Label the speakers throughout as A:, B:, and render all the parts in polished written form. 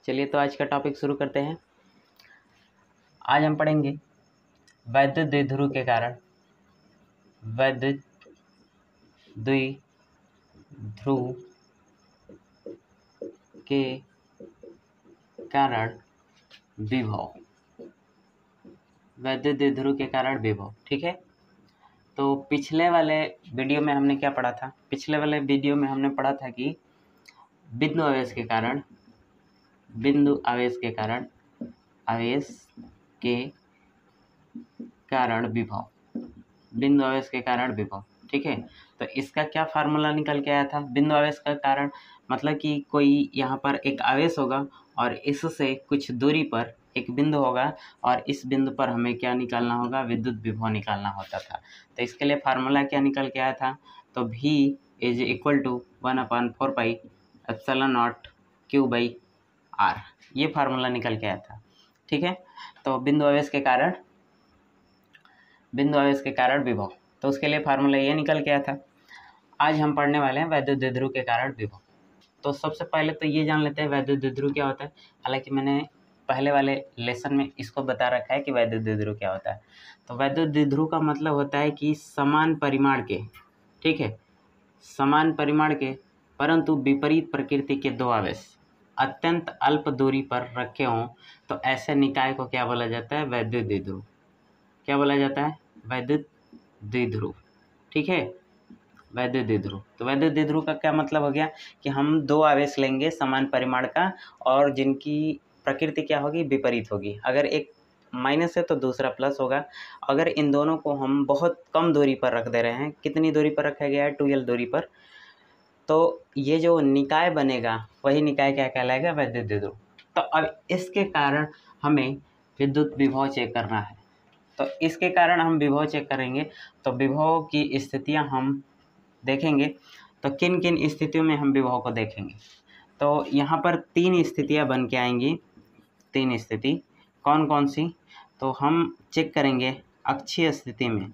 A: चलिए तो आज का टॉपिक शुरू करते हैं। आज हम पढ़ेंगे वैद्युत द्विध्रुव के कारण, वैद्युत द्विध्रुव के कारण विभव, वैद्युत द्विध्रुव के कारण विभव। ठीक है, तो पिछले वाले वीडियो में हमने क्या पढ़ा था? पिछले वाले वीडियो में हमने पढ़ा था कि बिंदु आवेश के कारण, विभव, बिंदु आवेश के कारण विभव। ठीक है, तो इसका क्या फार्मूला निकल के आया था? बिंदु आवेश का कारण मतलब कि कोई यहाँ पर एक आवेश होगा और इससे कुछ दूरी पर एक बिंदु होगा और इस बिंदु पर हमें क्या निकालना होगा? विद्युत विभव निकालना होता था। तो इसके लिए फार्मूला क्या निकल के आया था? तो V is equal to 1/4 pi epsilon naught Q/R, ये फार्मूला निकल के आया था। ठीक है, तो बिंदु आवेश के कारण विभव, तो उसके लिए फार्मूला ये निकल के आया था। आज हम पढ़ने वाले हैं वैद्युत द्विध्रुव के कारण विभव। तो सबसे पहले तो ये जान लेते हैं वैद्युत द्विध्रुव क्या होता है। हालांकि मैंने पहले वाले लेसन में इसको बता रखा है कि वैद्युत द्विध्रुव क्या होता है। तो वैद्युत द्विध्रुव का मतलब होता है कि समान परिमाण के, ठीक है, समान परिमाण के परंतु विपरीत प्रकृति के दो आवेश अत्यंत अल्प दूरी पर रखे हों तो ऐसे निकाय को क्या बोला जाता है? वैद्युत द्विध्रुव। क्या बोला जाता है? वैद्युत द्विध्रुव। ठीक है, वैद्युत द्विध्रुव। तो वैद्युत द्विध्रुव का क्या मतलब हो गया कि हम दो आवेश लेंगे समान परिमाण का और जिनकी प्रकृति क्या होगी? विपरीत होगी। अगर एक माइनस है तो दूसरा प्लस होगा। अगर इन दोनों को हम बहुत कम दूरी पर रख दे रहे हैं, कितनी दूरी पर रखा गया है? 2L दूरी पर, तो ये जो निकाय बनेगा वही निकाय क्या कहलाएगा? वैद्युत द्विध्रुव। तो अब इसके कारण हमें विद्युत विभव चेक करना है। तो इसके कारण हम विभव चेक करेंगे, तो विभव की स्थितियां हम देखेंगे। तो किन किन स्थितियों में हम विभव को देखेंगे? तो यहाँ पर 3 स्थितियां बन के आएंगी। 3 स्थिति कौन कौन सी? तो हम चेक करेंगे अक्षीय स्थिति में,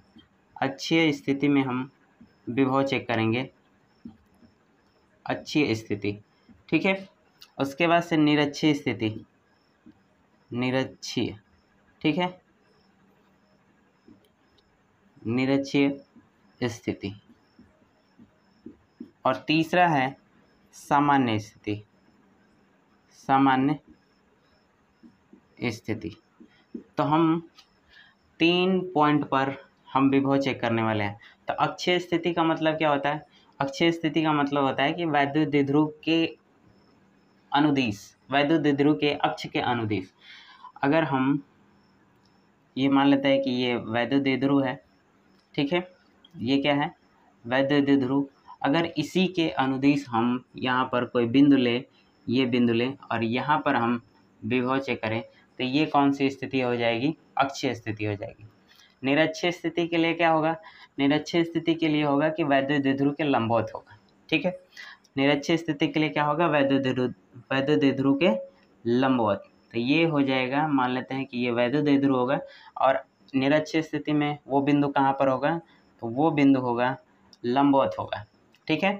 A: अक्षीय स्थिति में हम विभव चेक करेंगे, अक्षीय स्थिति। ठीक है, उसके बाद से निरक्षीय स्थिति, निरक्षीय, ठीक है, निरक्षीय स्थिति। और तीसरा है सामान्य स्थिति, सामान्य स्थिति। तो हम 3 पॉइंट पर हम विभव चेक करने वाले हैं। तो अक्षीय स्थिति का मतलब क्या होता है? अक्षीय स्थिति का मतलब होता है कि वैद्युत द्विध्रुव के अनुदिश, वैद्युत द्विध्रुव के अक्ष के अनुदिश, अगर हम ये मान लेते हैं कि ये वैद्युत द्विध्रुव है, ठीक है, ये क्या है? वैद्युत द्विध्रुव। अगर इसी के अनुदिश हम यहाँ पर कोई बिंदु ले, ये बिंदु ले और यहाँ पर हम विभव चेक करें तो ये कौन सी स्थिति हो जाएगी? अक्षीय स्थिति हो जाएगी। निरक्षीय स्थिति के लिए क्या होगा? निरक्षीय स्थिति के लिए होगा कि वैद्युत द्विध्रुव के लंबवत होगा। ठीक है, निरक्षीय स्थिति के लिए क्या होगा? वैद्युत द्विध्रुव के लंबवत। तो ये हो जाएगा, मान लेते हैं कि ये वैद्युत द्विध्रुव होगा और निरक्षीय स्थिति में वो बिंदु कहाँ पर होगा? तो वो बिंदु होगा लंबवत होगा। ठीक है,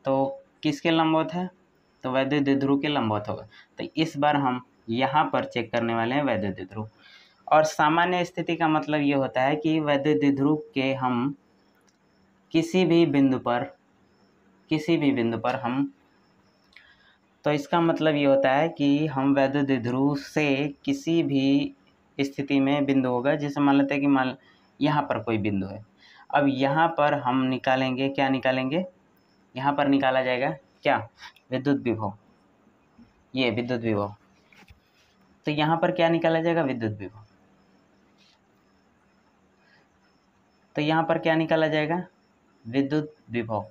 A: तो किसके लंबवत है? तो वैद्युत द्विध्रुव के लंबवत होगा। तो इस बार हम यहाँ पर चेक करने वाले हैं वैद्युत द्विध्रुव। और सामान्य स्थिति का मतलब ये होता है कि वैद्युत द्विध्रुव के हम किसी भी बिंदु पर हम, तो इसका मतलब ये होता है कि हम वैद्युत द्विध्रुव से किसी भी स्थिति में बिंदु होगा, जैसे मान लेते हैं कि यहाँ पर कोई बिंदु है। अब यहाँ पर हम निकालेंगे, क्या निकालेंगे? यहाँ पर निकाला जाएगा क्या? विद्युत विभव, ये विद्युत विभव। तो यहाँ पर क्या निकाला जाएगा? विद्युत विभव। तो यहाँ पर क्या निकाला जाएगा? विद्युत विभव।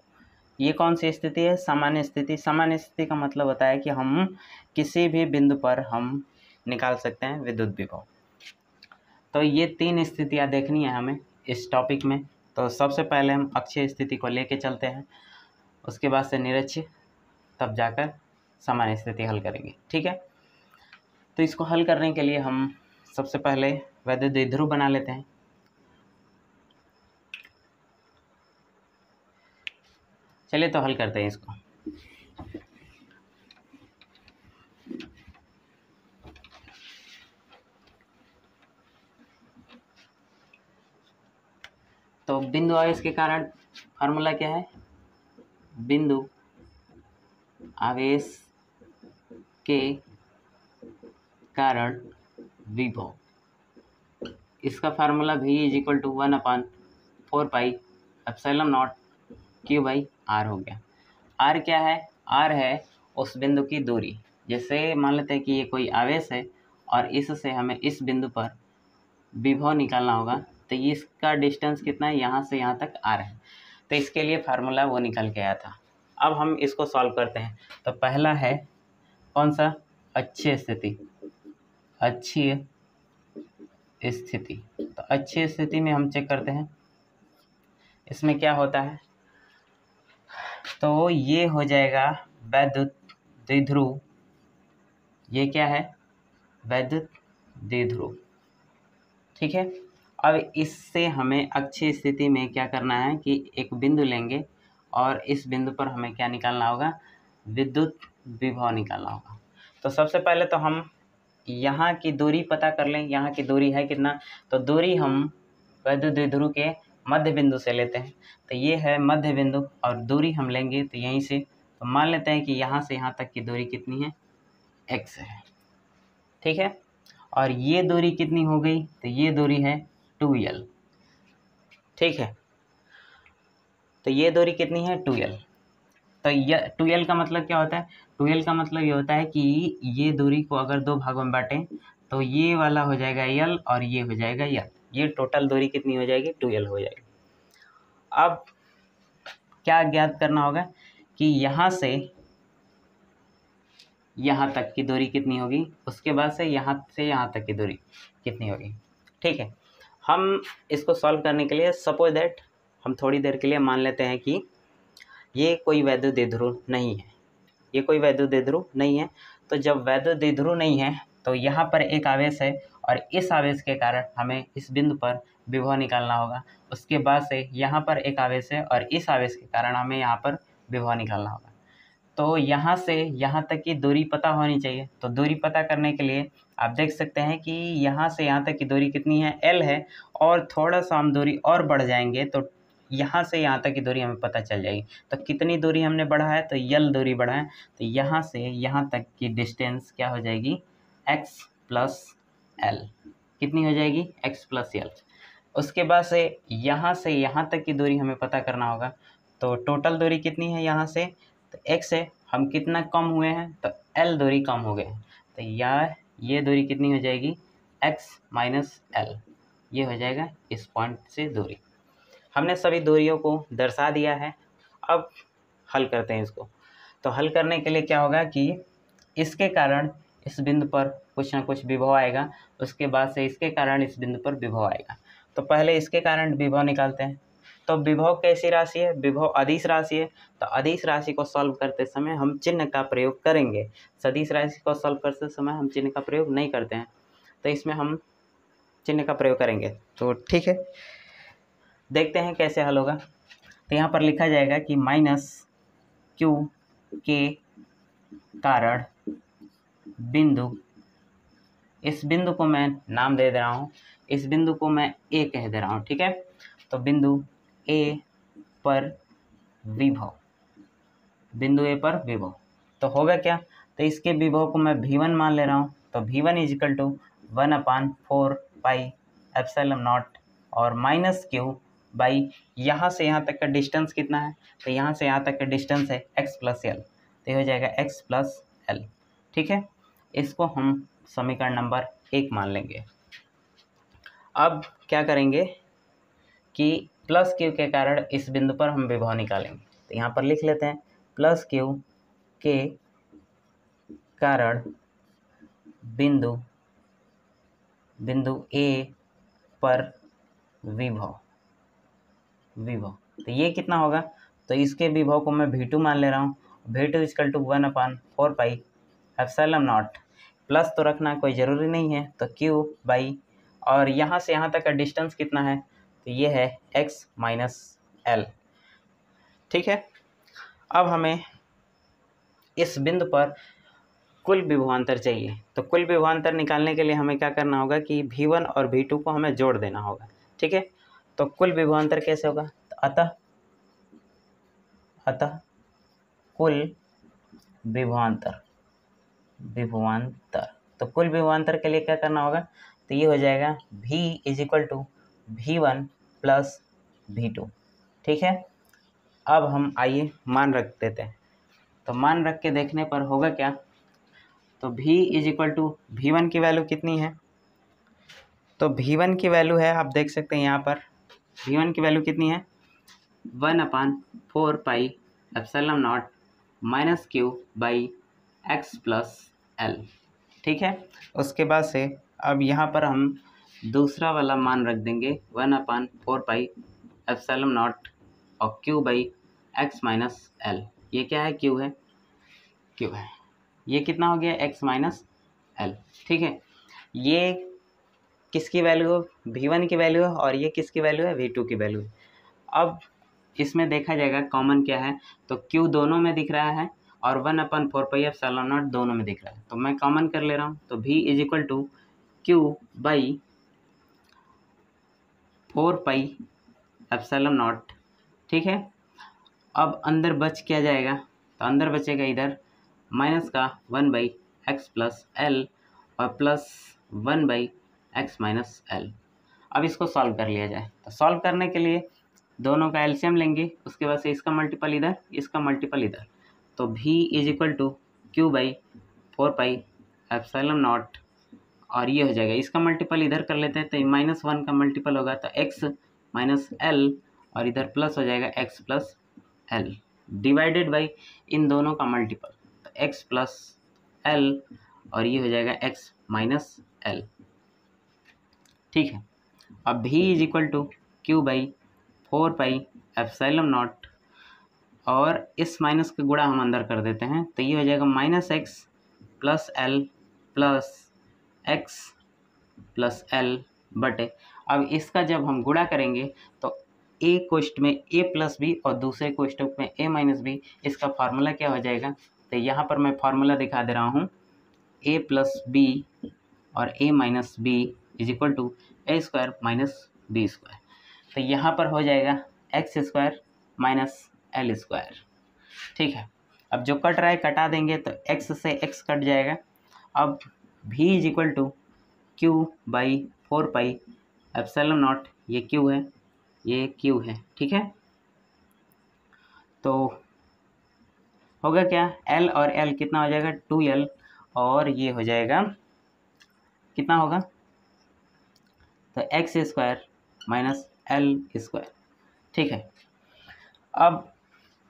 A: ये कौन सी स्थिति है? सामान्य स्थिति। सामान्य स्थिति का मतलब होता है कि हम किसी भी बिंदु पर हम निकाल सकते हैं विद्युत विभव। तो ये 3 स्थितियाँ देखनी है हमें इस टॉपिक में। तो सबसे पहले हम अक्षीय स्थिति को लेके चलते हैं, उसके बाद से निरक्षीय, तब जाकर सामान्य स्थिति हल करेंगे। ठीक है, तो इसको हल करने के लिए हम सबसे पहले वैद्युत द्विध्रुव बना लेते हैं। चलिए तो हल करते हैं इसको। तो बिंदु आवेश के कारण फार्मूला क्या है? बिंदु आवेश के कारण विभव, इसका फार्मूला V = 1/4πε0 Q/r हो गया। r क्या है? r है उस बिंदु की दूरी। जैसे मान लेते हैं कि ये कोई आवेश है और इससे हमें इस बिंदु पर विभव निकालना होगा, तो ये इसका डिस्टेंस कितना है? यहाँ से यहाँ तक r है। तो इसके लिए फार्मूला वो निकल के आया था। अब हम इसको सॉल्व करते हैं। तो पहला है कौन सा? अक्षीय स्थिति। अक्षीय स्थिति, तो अक्षीय स्थिति में हम चेक करते हैं इसमें क्या होता है। तो ये हो जाएगा वैद्युत द्विध्रुव। ये क्या है? वैद्युत द्विध्रुव। ठीक है। अब इससे हमें अक्षीय स्थिति में क्या करना है कि एक बिंदु लेंगे और इस बिंदु पर हमें क्या निकालना होगा? विद्युत विभव निकालना होगा। तो सबसे पहले तो हम यहाँ की दूरी पता कर लें। यहाँ की दूरी है कितना? तो दूरी हम वैद्युत द्विध्रुव के मध्य बिंदु से लेते हैं। तो ये है मध्य बिंदु और दूरी हम लेंगे तो यहीं से, तो मान लेते हैं कि यहाँ से यहाँ तक की दूरी कितनी है? x है। ठीक है। और ये दूरी कितनी हो गई? तो ये दूरी है 2l। ठीक है। तो ये दूरी कितनी है? 2l। तो ये 2l का मतलब क्या होता है? 2l का मतलब ये होता है कि ये दूरी को अगर दो भागों में बांटें तो ये वाला हो जाएगा l और ये हो जाएगा l। ये टोटल दूरी कितनी हो जाएगी? 2l हो जाएगी। अब क्या ज्ञात करना होगा कि यहाँ से यहाँ तक की दूरी कितनी होगी, उसके बाद से यहाँ तक की दूरी कितनी होगी। ठीक है। हम इसको सॉल्व करने के लिए सपोज दैट हम थोड़ी देर के लिए मान लेते हैं कि ये कोई वैद्युत द्विध्रुव नहीं है। ये कोई वैद्युत द्विध्रुव नहीं है। तो जब वैद्युत द्विध्रुव नहीं है तो यहाँ पर एक आवेश है और इस आवेश के कारण हमें इस बिंदु पर विभव निकालना होगा। उसके बाद से यहाँ पर एक आवेश है और इस आवेश के कारण हमें यहाँ पर विभव निकालना होगा। तो यहाँ से यहाँ तक की दूरी पता होनी चाहिए। तो दूरी पता करने के लिए आप देख सकते हैं कि यहाँ से यहाँ तक की दूरी कितनी है? l है। और थोड़ा सा हम दूरी और बढ़ जाएंगे तो यहाँ से यहाँ तक की दूरी हमें पता चल जाएगी। तो कितनी दूरी हमने बढ़ा है? तो l दूरी बढ़ा है। तो यहाँ से यहाँ तक की डिस्टेंस क्या हो जाएगी? x + l। कितनी हो जाएगी? x + l। उसके बाद से यहाँ तक की दूरी हमें पता करना होगा। तो टोटल दूरी कितनी है यहाँ से? तो x है। हम कितना कम हुए हैं? तो l दूरी कम हो गए हैं। तो ये दूरी कितनी हो जाएगी? x - l। ये हो जाएगा इस पॉइंट से दूरी। हमने सभी दूरियों को दर्शा दिया है। अब हल करते हैं इसको। तो हल करने के लिए क्या होगा कि इसके कारण इस बिंदु पर कुछ ना कुछ विभव आएगा, उसके बाद से इसके कारण इस बिंदु पर विभव आएगा। तो पहले इसके कारण विभव निकालते हैं। तो विभव कैसी राशि है? विभव अदिश राशि है। तो अदिश राशि को सॉल्व करते समय हम चिन्ह का प्रयोग करेंगे। सदिश राशि को सॉल्व करते समय हम चिन्ह का प्रयोग नहीं करते हैं, तो इसमें हम चिन्ह का प्रयोग करेंगे। तो ठीक है, देखते हैं कैसे हल होगा। तो यहाँ पर लिखा जाएगा कि -q के कारण बिंदु, इस बिंदु को मैं नाम दे रहा हूँ, इस बिंदु को मैं A कह दे रहा हूँ। ठीक है। तो बिंदु A पर विभव, बिंदु A पर विभव तो होगा क्या? तो इसके विभव को मैं V1 मान ले रहा हूँ। तो V1 = 1/4πε0 और -q बाई यहाँ से यहाँ तक का डिस्टेंस कितना है? तो यहाँ से यहाँ तक का डिस्टेंस है x + l। तो हो जाएगा x + l। ठीक है। इसको हम समीकरण नंबर 1 मान लेंगे। अब क्या करेंगे कि +q के कारण इस बिंदु पर हम विभव निकालेंगे। तो यहाँ पर लिख लेते हैं +q के कारण बिंदु A पर विभव। तो ये कितना होगा? तो इसके विभव को मैं V2 मान ले रहा हूँ। V2 = 1/4πε0। प्लस तो रखना कोई ज़रूरी नहीं है। तो q बाई, और यहाँ से यहाँ तक का डिस्टेंस कितना है? तो ये है x - l। ठीक है। अब हमें इस बिंदु पर कुल विभवांतर चाहिए। तो कुल विभवांतर निकालने के लिए हमें क्या करना होगा कि V1 और V2 को हमें जोड़ देना होगा। ठीक है। तो कुल विभवांतर कैसे होगा? तो अतः कुल विभवांतर तो कुल विभवांतर के लिए क्या करना होगा? तो ये हो जाएगा V is equal to V1 plus V2। ठीक है, अब हम आइए मान रख देते हैं। तो मान रख के देखने पर होगा क्या? तो V is equal to V1 की वैल्यू कितनी है? तो V1 की वैल्यू है, आप देख सकते हैं यहाँ पर V1 की वैल्यू कितनी है? 1/4 pi epsilon not minus Q by x plus L। ठीक है, उसके बाद से अब यहाँ पर हम दूसरा वाला मान रख देंगे 1/4 पाई एप्सिलॉन नॉट और Q by x minus L। ये क्या है? Q है, Q है। ये कितना हो गया? x minus L। ठीक है, ये किसकी वैल्यू है? V1 की वैल्यू है, और ये किसकी वैल्यू है? V2 की वैल्यू है। अब इसमें देखा जाएगा कॉमन क्या है, तो Q दोनों में दिख रहा है और 1/4 पाई एप्सिलॉन नॉट दोनों में दिख रहा है, तो मैं कॉमन कर ले रहा हूँ। तो V is equal to Q by 4 pi epsilon naught. ठीक है, अब अंदर बच क्या जाएगा? तो अंदर बचेगा इधर माइनस का 1/x प्लस L और प्लस 1/x माइनस L। अब इसको सॉल्व कर लिया जाए। तो सॉल्व करने के लिए दोनों का एलसीएम लेंगे, उसके बाद से इसका मल्टीपल इधर, इसका मल्टीपल इधर। तो V is equal to Q by 4 pi epsilon naught, और ये हो जाएगा, इसका मल्टीपल इधर कर लेते हैं तो -1 का मल्टीपल होगा तो x माइनस L, और इधर प्लस हो जाएगा x plus L divided by इन दोनों का मल्टीपल, तो x प्लस L और ये हो जाएगा x माइनस L। ठीक है, अब V is equal to Q by 4 pi epsilon naught, और इस माइनस का गुणा हम अंदर कर देते हैं, तो ये हो जाएगा -x plus L plus x plus L बटे, अब इसका जब हम गुणा करेंगे तो a कोष्ट में a प्लस बी और दूसरे कोष्ट में a माइनस बी, इसका फार्मूला क्या हो जाएगा? तो यहाँ पर मैं फार्मूला दिखा दे रहा हूँ, a प्लस बी और a minus B is equal to a square minus B square. तो यहाँ पर हो जाएगा X square minus L square. ठीक है, अब जो कट रहा है कटा देंगे तो x से x कट जाएगा। अब V is equal to Q by 4 pi epsilon naught, ये Q है, ये Q है। ठीक है, तो होगा क्या? L और L कितना हो जाएगा? 2L, और ये हो जाएगा कितना होगा? तो x square minus L square. ठीक है, अब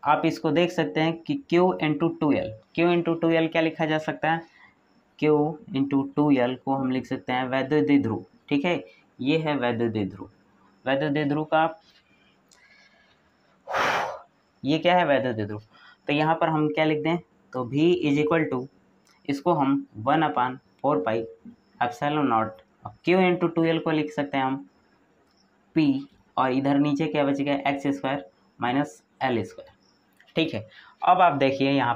A: आप इसको देख सकते हैं कि Q into 2L, Q into 2L क्या लिखा जा सकता है? Q इंटू 2L को हम लिख सकते हैं वैद्युत ध्रुव। ठीक है, ये है वैद्युत ध्रुव। वैद्युत ध्रुव का ये क्या है? वैद्युत ध्रुव। तो यहाँ पर हम क्या लिख दें? तो V इज इक्वल टू, इसको हम 1/4 pi epsilon not, Q into 2L को लिख सकते हैं हम P, और इधर नीचे क्या बचेगा? X square minus L square. ठीक है, अब आप देखिए यहाँ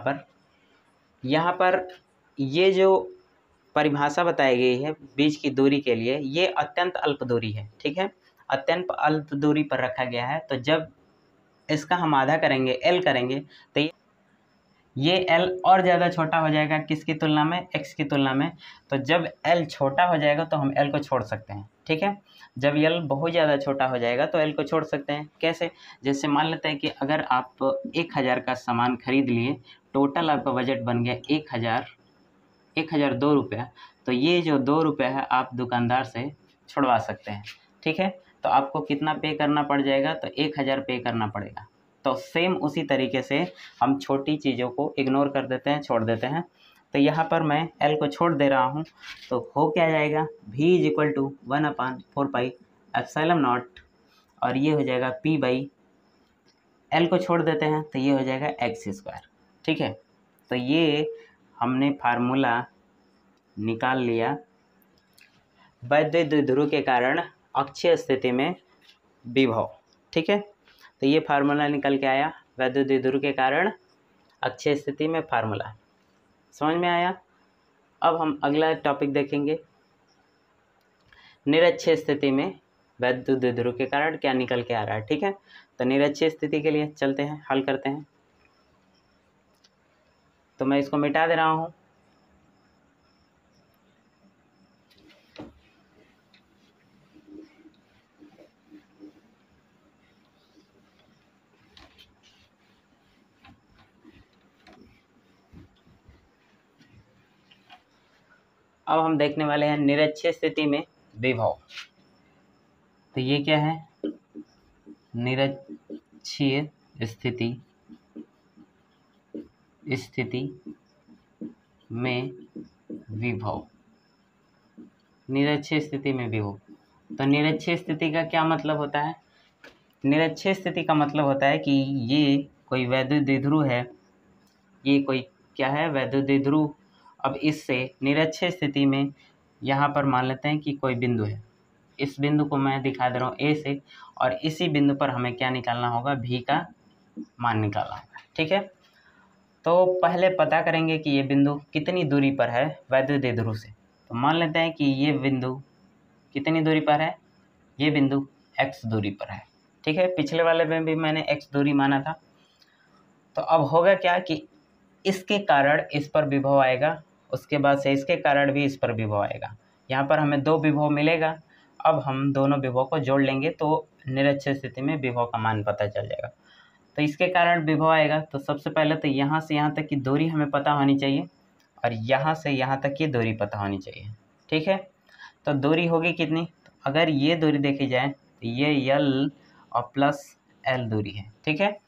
A: पर ये जो परिभाषा बताई गई है बीज की दूरी के लिए, ये अत्यंत अल्प दूरी है। ठीक है, अत्यंत अल्प दूरी पर रखा गया है। तो जब इसका हम आधा करेंगे, L करेंगे, तो ये L और ज़्यादा छोटा हो जाएगा किसकी तुलना में? x की तुलना में। तो जब L छोटा हो जाएगा तो हम L को छोड़ सकते हैं। ठीक है, जब L बहुत ज़्यादा छोटा हो जाएगा तो L को छोड़ सकते हैं। कैसे? जैसे मान लेते हैं कि अगर आप 1000 का सामान खरीद लिए, टोटल आपका बजट बन गया 1002 रुपया, तो ये जो 2 रुपये है आप दुकानदार से छुड़वा सकते हैं। ठीक है, तो आपको कितना पे करना पड़ जाएगा? तो 1000 पे करना पड़ेगा। तो सेम उसी तरीके से हम छोटी चीज़ों को इग्नोर कर देते हैं, छोड़ देते हैं। तो यहाँ पर मैं L को छोड़ दे रहा हूँ, तो हो क्या जाएगा? V is equal to 1/4 pi epsilon naught, और ये हो जाएगा P बाई L को छोड़ देते हैं तो ये हो जाएगा एक्स स्क्वायर। ठीक है, तो ये हमने फार्मूला निकाल लिया वैद्युत ध्रुव के कारण अक्षीय स्थिति में विभव। ठीक है, तो ये फार्मूला निकल के आया वैद्युत ध्रुव के कारण अक्षीय स्थिति में फार्मूला। समझ में आया? अब हम अगला टॉपिक देखेंगे, निरक्षीय स्थिति में वैद्युत द्विध्रुव के कारण क्या निकल के आ रहा है। ठीक है, तो निरक्षीय स्थिति के लिए चलते हैं, हल करते हैं। तो मैं इसको मिटा दे रहा हूँ। अब हम देखने वाले हैं निरक्षीय स्थिति में विभव। तो ये क्या है, निरक्षीय स्थिति में विभव। निरक्षीय स्थिति में विभव, तो निरक्षीय स्थिति का क्या मतलब होता है। निरक्षीय स्थिति का मतलब होता है कि ये कोई वैद्युत द्विध्रुव है, ये कोई क्या है, वैद्युत द्विध्रुव। अब इससे निरक्षीय स्थिति में यहाँ पर मान लेते हैं कि कोई बिंदु है, इस बिंदु को मैं दिखा दे रहा हूँ ए से, और इसी बिंदु पर हमें क्या निकालना होगा, भी का मान निकालना होगा। ठीक है, तो पहले पता करेंगे कि ये बिंदु कितनी दूरी पर है वैद्युत द्विध्रुव से। तो मान लेते हैं कि ये बिंदु कितनी दूरी पर है, ये बिंदु x दूरी पर है। ठीक है, पिछले वाले में भी मैंने x दूरी माना था। तो अब होगा क्या कि इसके कारण इस पर विभव आएगा, उसके बाद से इसके कारण भी इस पर विभव आएगा। यहाँ पर हमें दो विभव मिलेगा। अब हम दोनों विभव को जोड़ लेंगे तो निरक्षीय स्थिति में विभव का मान पता चल जाएगा। तो इसके कारण विभव आएगा। तो सबसे पहले तो यहाँ से यहाँ तक की दूरी हमें पता होनी चाहिए, और यहाँ से यहाँ तक की दूरी पता होनी चाहिए। ठीक है, तो दूरी होगी कितनी, तो अगर ये दूरी देखी जाए तो ये L और प्लस L दूरी है। ठीक है,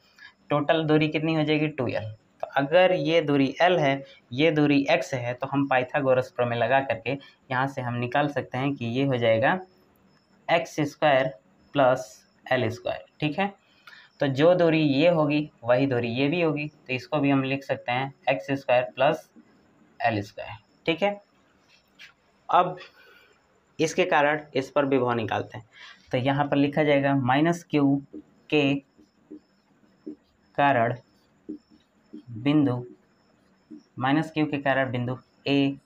A: टोटल दूरी कितनी हो जाएगी, 2L। तो अगर ये दूरी L है, ये दूरी x है, तो हम पाइथागोरस प्रमेय लगा करके यहाँ से हम निकाल सकते हैं कि ये हो जाएगा x² प्लस L²। ठीक है, तो जो दूरी ये होगी वही दूरी ये भी होगी, तो इसको भी हम लिख सकते हैं x² प्लस L²। ठीक है, अब इसके कारण इस पर विभव निकालते हैं। तो यहाँ पर लिखा जाएगा -q के कारण बिंदु, -q के कारण बिंदु A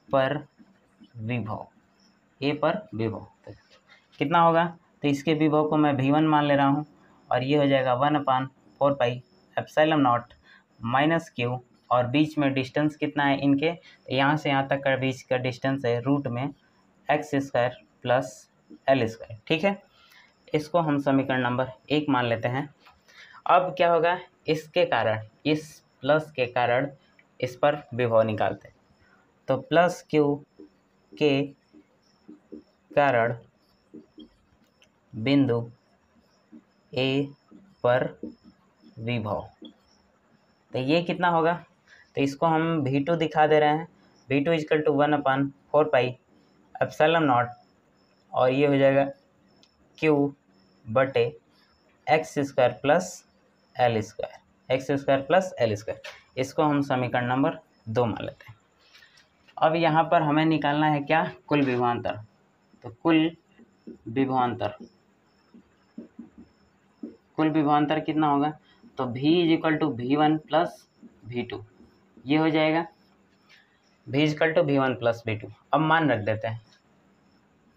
A: पर विभव, A पर विभव तो कितना होगा, तो इसके विभव को मैं V1 मान ले रहा हूँ, और ये हो जाएगा 1/4 पाई एप्सिलॉन नॉट -q, और बीच में डिस्टेंस कितना है इनके, तो यहाँ से यहाँ तक का बीच का डिस्टेंस है x² प्लस L²। ठीक है, इसको हम समीकरण नंबर 1 मान लेते हैं। अब क्या होगा, इसके कारण, इस प्लस के कारण इस पर विभव निकालते हैं। तो +q के कारण बिंदु A पर विभव, तो ये कितना होगा, तो इसको हम V2 दिखा दे रहे हैं। V2 = 1/4 पाई एप्सिलॉन नॉट, और ये हो जाएगा Q बटे x² प्लस L²। इसको हम समीकरण नंबर 2 मान लेते हैं। अब यहाँ पर हमें निकालना है क्या, कुल विभवांतर। तो कुल विभवांतर कितना होगा, तो V = V1 प्लस V2, ये हो जाएगा V = V1 प्लस V2। अब मान रख देते हैं,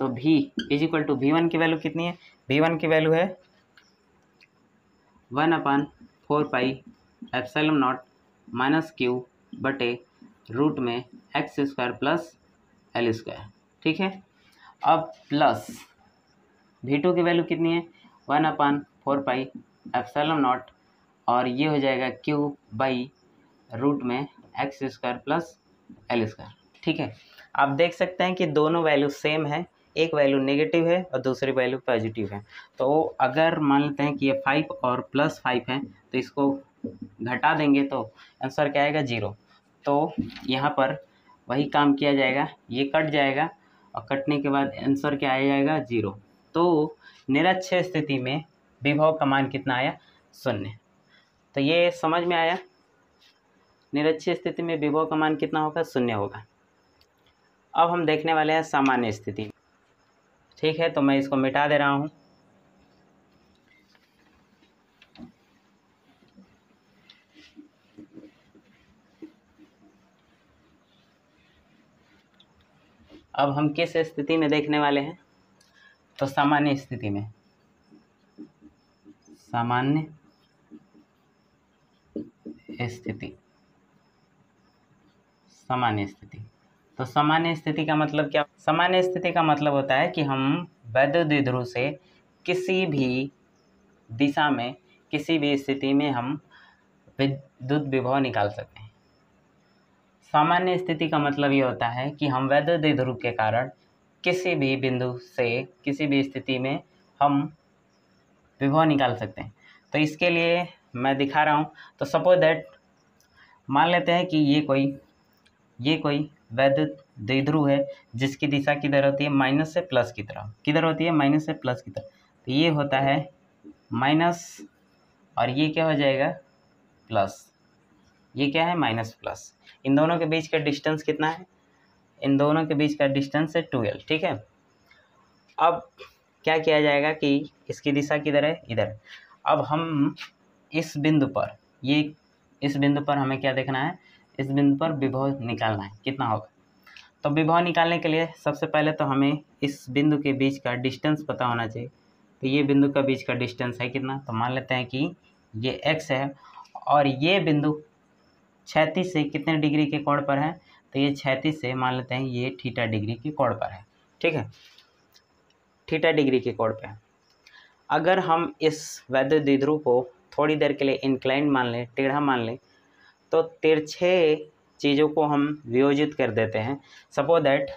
A: तो V = V1 की वैल्यू कितनी है, V1 की वैल्यू है 1/4 पाई एप्सिलॉन नॉट -q बटे रूट में x² प्लस L²। ठीक है, अब प्लस V2 की वैल्यू कितनी है, 1/4 पाई एप्सिलॉन नॉट, और ये हो जाएगा q बाई रूट में x² प्लस L²। ठीक है, आप देख सकते हैं कि दोनों वैल्यू सेम है, एक वैल्यू नेगेटिव है और दूसरी वैल्यू पॉजिटिव है। तो अगर मान लेते हैं कि ये 5 और +5 है, तो इसको घटा देंगे तो आंसर क्या आएगा, 0। तो यहाँ पर वही काम किया जाएगा, ये कट जाएगा, और कटने के बाद आंसर क्या आ जाएगा, 0। तो निरक्षीय स्थिति में विभव का मान कितना आया, 0। तो ये समझ में आया, निरक्षीय स्थिति में विभव का मान कितना होगा, 0 होगा। अब हम देखने वाले हैं सामान्य स्थिति। ठीक है, तो मैं इसको मिटा दे रहा हूँ। अब हम किस स्थिति में देखने वाले हैं, तो सामान्य स्थिति में, सामान्य स्थिति, सामान्य स्थिति। तो सामान्य स्थिति का मतलब क्या? सामान्य स्थिति का मतलब होता है कि हम वैद्युत द्विध्रुव से किसी भी दिशा में, किसी भी स्थिति में हम विद्युत विभव निकाल सकते हैं। सामान्य स्थिति का मतलब ये होता है कि हम वैद्युत द्विध्रुव के कारण किसी भी बिंदु से, किसी भी स्थिति में हम विभव निकाल सकते हैं। तो इसके लिए मैं दिखा रहा हूँ। तो सपोज दैट, मान लेते हैं कि ये कोई वैद्युत द्विध्रुव है जिसकी दिशा किधर होती है? माइनस से प्लस की तरफ। किधर होती है? माइनस से प्लस की तरफ। तो ये होता है माइनस, और ये क्या हो जाएगा? प्लस। ये क्या है? Minus plus. इन दोनों के बीच का डिस्टेंस कितना है? इन दोनों के बीच का डिस्टेंस है 12, ठीक है। अब क्या किया जाएगा कि इसकी दिशा किधर है? इधर। अब हम इस बिंदु पर, इस बिंदु पर हमें क्या देखना है? इस बिंदु पर विभव निकालना है, कितना होगा। तो विभव निकालने के लिए सबसे पहले तो हमें इस बिंदु के बीच का डिस्टेंस पता होना चाहिए। तो ये बिंदु का बीच का डिस्टेंस है कितना? तो मान लेते हैं कि ये x है, और ये बिंदु क्षैतिज से कितने डिग्री के कोण पर है? तो ये क्षैतिज से मान लेते हैं ये थीटा डिग्री के कोण पर है, ठीक है, थीटा डिग्री के कोण पे है। अगर हम इस वैद्युत द्विध्रुव को थोड़ी देर के लिए इंक्लाइंड मान लें, टेढ़ा मान लें, तो तिरछे चीज़ों को हम वियोजित कर देते हैं। सपोज दैट,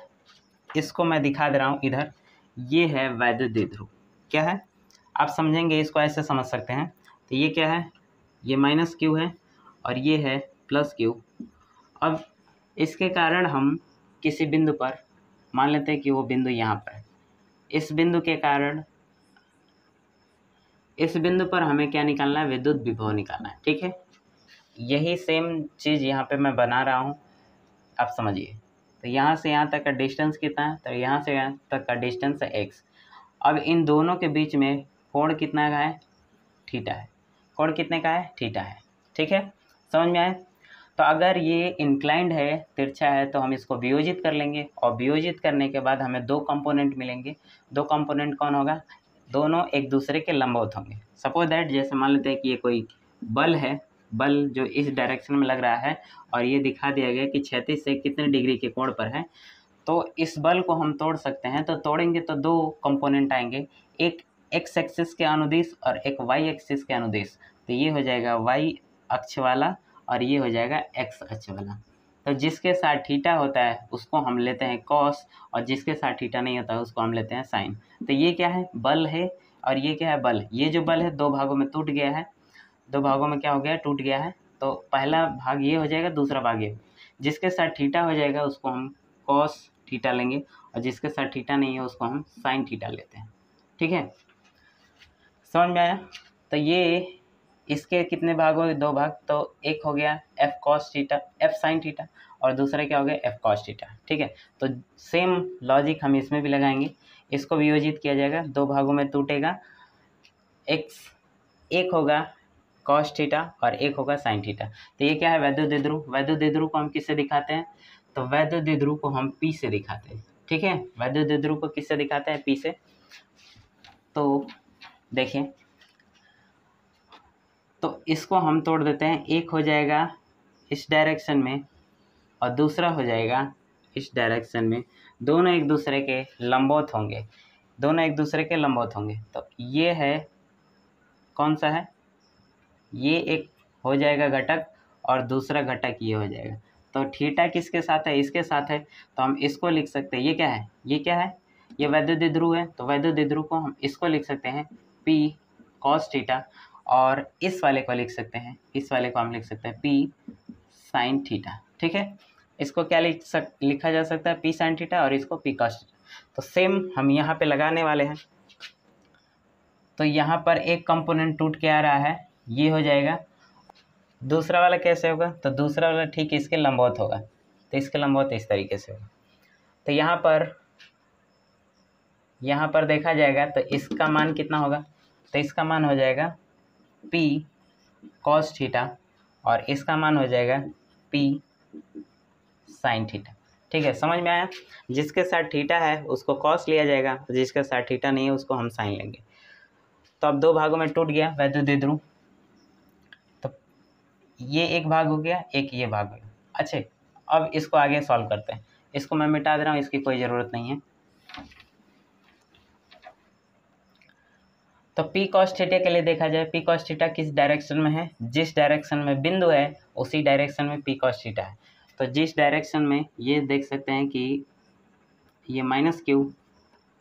A: इसको मैं दिखा दे रहा हूँ इधर, ये है वैद्युत द्विध्रुव। क्या है? आप समझेंगे, इसको ऐसे समझ सकते हैं। तो ये क्या है? ये माइनस क्यू है, और ये है प्लस क्यू। अब इसके कारण हम किसी बिंदु पर, मान लेते हैं कि वो बिंदु यहाँ पर है, इस बिंदु के कारण, इस बिंदु पर हमें क्या निकालना है? विद्युत विभव निकालना है, ठीक है। यही सेम चीज़ यहाँ पे मैं बना रहा हूँ, आप समझिए। तो यहाँ से यहाँ तक का डिस्टेंस कितना है? तो यहाँ से यहाँ तक का डिस्टेंस है x। अब इन दोनों के बीच में कोण कितना का है? थीटा है। कोण कितने का है? थीटा है, ठीक है। समझ में आए? तो अगर ये इंक्लाइंड है, तिरछा है, तो हम इसको वियोजित कर लेंगे, और वियोजित करने के बाद हमें दो कंपोनेंट मिलेंगे। दो कंपोनेंट कौन होगा? दोनों एक दूसरे के लंबवत होंगे। सपोज दैट, जैसे मान लेते हैं कि ये कोई बल है, बल जो इस डायरेक्शन में लग रहा है, और ये दिखा दिया गया कि क्षैतिज से कितने डिग्री के कोण पर है। तो इस बल को हम तोड़ सकते हैं। तो तोड़ेंगे तो दो कंपोनेंट आएंगे, एक एक्स एक्सिस के अनुदिश और एक वाई एक्सिस के अनुदिश। तो ये हो जाएगा वाई अक्ष वाला, और ये हो जाएगा एक्स अक्ष वाला। तो जिसके साथ थीटा होता है उसको हम लेते हैं कॉस, और जिसके साथ थीटा नहीं होता है उसको हम लेते हैं साइन। तो ये क्या है? बल है, और ये क्या है? बल। ये जो बल है दो भागों में टूट गया है, दो भागों में क्या हो गया? टूट गया है। तो पहला भाग ये हो जाएगा, दूसरा भाग ये। जिसके साथ थीटा हो जाएगा उसको हम कॉस थीटा लेंगे, और जिसके साथ थीटा नहीं है उसको हम साइन थीटा लेते हैं, ठीक है। समझ में आया? तो ये इसके कितने भाग हो गए? दो भाग। तो एक हो गया F cos theta, F sine theta, और दूसरा क्या हो गया? एफ कॉस थीटा, ठीक है। तो सेम लॉजिक हम इसमें भी लगाएंगे। इसको वियोजित किया जाएगा, दो भागों में टूटेगा, एक होगा कॉस थीटा और एक होगा साइन थीटा। तो ये क्या है? वैद्युत द्विध्रुव। वैद्युत द्विध्रुव को हम किससे दिखाते हैं? तो वैद्युत द्विध्रुव को हम P से दिखाते हैं, ठीक है। वैद्युत द्विध्रुव को किससे दिखाते हैं? P से। तो देखिए, तो इसको हम तोड़ देते हैं। एक हो जाएगा इस डायरेक्शन में, और दूसरा हो जाएगा इस डायरेक्शन में। दोनों एक दूसरे के लंबवत होंगे, दोनों एक दूसरे के लंबवत होंगे। तो ये है, कौन सा है? ये एक हो जाएगा घटक, और दूसरा घटक ये हो जाएगा। तो थीटा किसके साथ है? इसके साथ है। तो हम इसको लिख सकते हैं, ये क्या है? ये क्या है? ये वैद्युत द्विध्रुव है। तो वैद्युत द्विध्रुव को हम इसको लिख सकते हैं P cos थीटा, और इस वाले को लिख सकते हैं, इस वाले को हम लिख सकते हैं P sin थीटा, ठीक है। इसको क्या लिखा जा सकता है? P sin थीटा, और इसको P cos थीटा। तो सेम हम यहाँ पे लगाने वाले हैं। तो यहाँ पर एक कंपोनेंट टूट के आ रहा है, ये हो जाएगा। दूसरा वाला कैसे होगा? तो दूसरा वाला ठीक इसके लंबवत होगा। तो इसके लंबवत इस तरीके से होगा। तो यहाँ पर देखा जाएगा तो इसका मान कितना होगा? तो इसका मान हो जाएगा P cos थीटा, और इसका मान हो जाएगा P sin थीटा, ठीक है, समझ में आया। जिसके साथ थीटा है उसको कॉस लिया जाएगा, जिसके साथ थीटा नहीं है उसको हम साइन लेंगे। तो अब दो भागों में टूट गया वैद्युत द्विध्रुव, तो ये एक भाग हो गया, एक ये भाग हो गया। अच्छा, अब इसको आगे सॉल्व करते हैं। इसको मैं मिटा दे रहा हूँ, इसकी कोई ज़रूरत नहीं है। तो पी कॉस थीटा के लिए देखा जाए, पी कॉस थीटा किस डायरेक्शन में है, जिस डायरेक्शन में बिंदु है उसी डायरेक्शन में पी कॉस थीटा है। तो जिस डायरेक्शन में, ये देख सकते हैं कि ये माइनस क्यू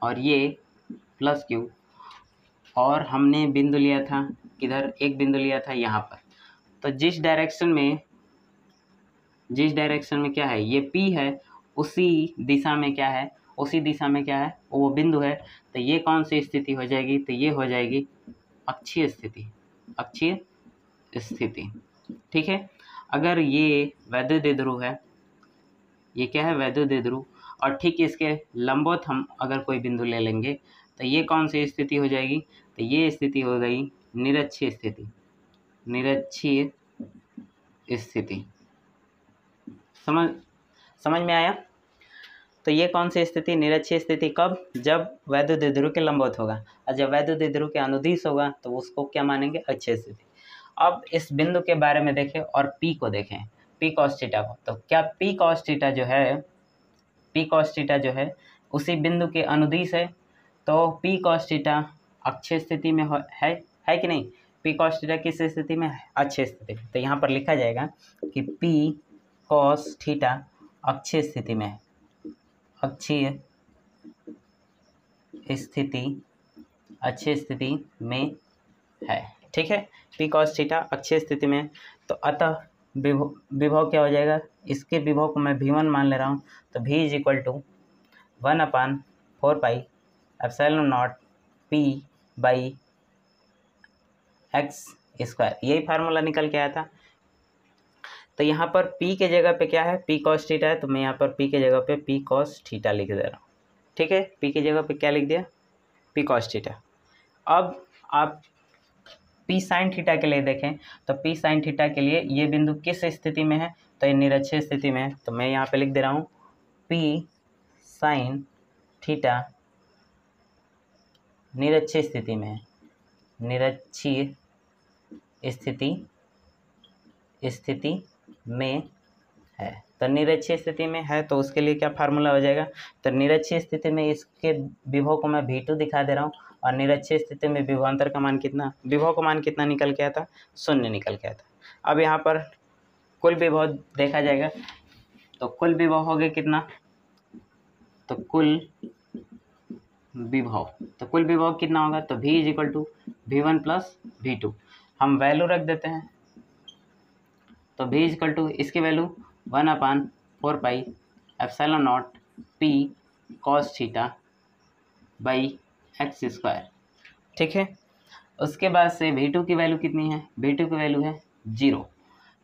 A: और ये प्लस क्यू, और हमने बिंदु लिया था किधर, एक बिंदु लिया था यहाँ पर। तो जिस डायरेक्शन में क्या है, ये P है, उसी दिशा में क्या है, उसी दिशा में क्या है, वो बिंदु है। तो ये कौन सी स्थिति हो जाएगी, तो ये हो जाएगी अक्षीय स्थिति, अक्षीय स्थिति। ठीक है, अगर ये वैद्युत द्विध्रुव है, ये क्या है, वैद्युत द्विध्रुव, और ठीक इसके लंबवत हम अगर कोई बिंदु ले लेंगे तो ये कौन सी स्थिति हो जाएगी, तो ये स्थिति हो गई निरक्षीय स्थिति, निरक्षीय स्थिति। समझ में आया। तो ये कौन सी स्थिति, निरक्षीय स्थिति, कब, जब वैद्युत द्विध्रुव के लंबवत होगा, और जब वैद्युत द्विध्रुव के अनुदिश होगा तो उसको क्या मानेंगे, अक्षीय स्थिति। अब इस बिंदु के बारे में देखें और P को देखें, P cos थीटा को। तो क्या P cos थीटा जो है उसी बिंदु के अनुदिश है। तो P cos थीटा अक्षीय स्थिति में है कि नहीं, P cos थीटा किस स्थिति में है, अक्षीय स्थिति में। तो यहाँ पर लिखा जाएगा कि P cos थीटा अक्षीय स्थिति में है, अक्षीय स्थिति में है। ठीक है, P cos थीटा अक्षीय स्थिति में। तो अतः विभव क्या हो जाएगा, इसके विभव को मैं V1 मान ले रहा हूँ। तो V is equal to 1/4 pi epsilon naught P by x square, यही फार्मूला निकल के आया था। तो यहाँ पर P के जगह पे क्या है, P cos थीटा है, तो मैं यहाँ पर P के जगह पे P cos थीटा लिख दे रहा हूँ। ठीक है, P की जगह पे क्या लिख दिया, P cos थीटा। अब आप P sin थीटा के लिए देखें, तो P sin थीटा के लिए ये बिंदु किस स्थिति में है, तो ये निरक्षीय स्थिति में है। तो मैं यहाँ पे लिख दे रहा हूँ P sin थीटा निरक्षीय स्थिति में है, निरक्षीय स्थिति में है। तो निरक्षीय स्थिति में है तो उसके लिए क्या फार्मूला हो जाएगा, तो निरक्षीय स्थिति में इसके विभव को मैं V2 दिखा दे रहा हूँ, और निरक्षीय स्थिति में विभवांतर का मान कितना, विभव का मान कितना निकल के आया था, 0 निकल के आया था। अब यहाँ पर कुल विभव देखा जाएगा, तो कुल विभव हो गया कितना, तो कुल विभव कितना होगा, तो V is equal to V1 plus V2। हम वैल्यू रख देते हैं, तो V इज इक्वल टू इसकी value 1/4 pi epsilon naught P cos theta by x square. ठीक है, उसके बाद से V2 की वैल्यू कितनी है, V2 की वैल्यू है 0।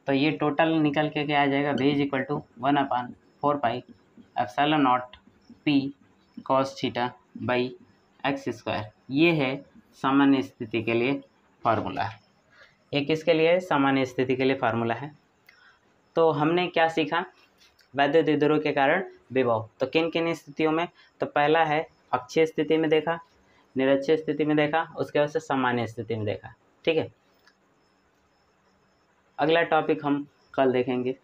A: तो ये टोटल निकल के क्या आ जाएगा, V is equal to 1/4 pi epsilon naught P cos theta by x square. ये है सामान्य स्थिति के लिए फार्मूला, एक इसके लिए सामान्य स्थिति के लिए फार्मूला है। तो हमने क्या सीखा, वैद्युत द्विध्रुव के कारण विभव। तो किन किन स्थितियों में, तो पहला है अक्षीय स्थिति में देखा, निरक्षीय स्थिति में देखा, उसके बाद से सामान्य स्थिति में देखा। ठीक है, अगला टॉपिक हम कल देखेंगे।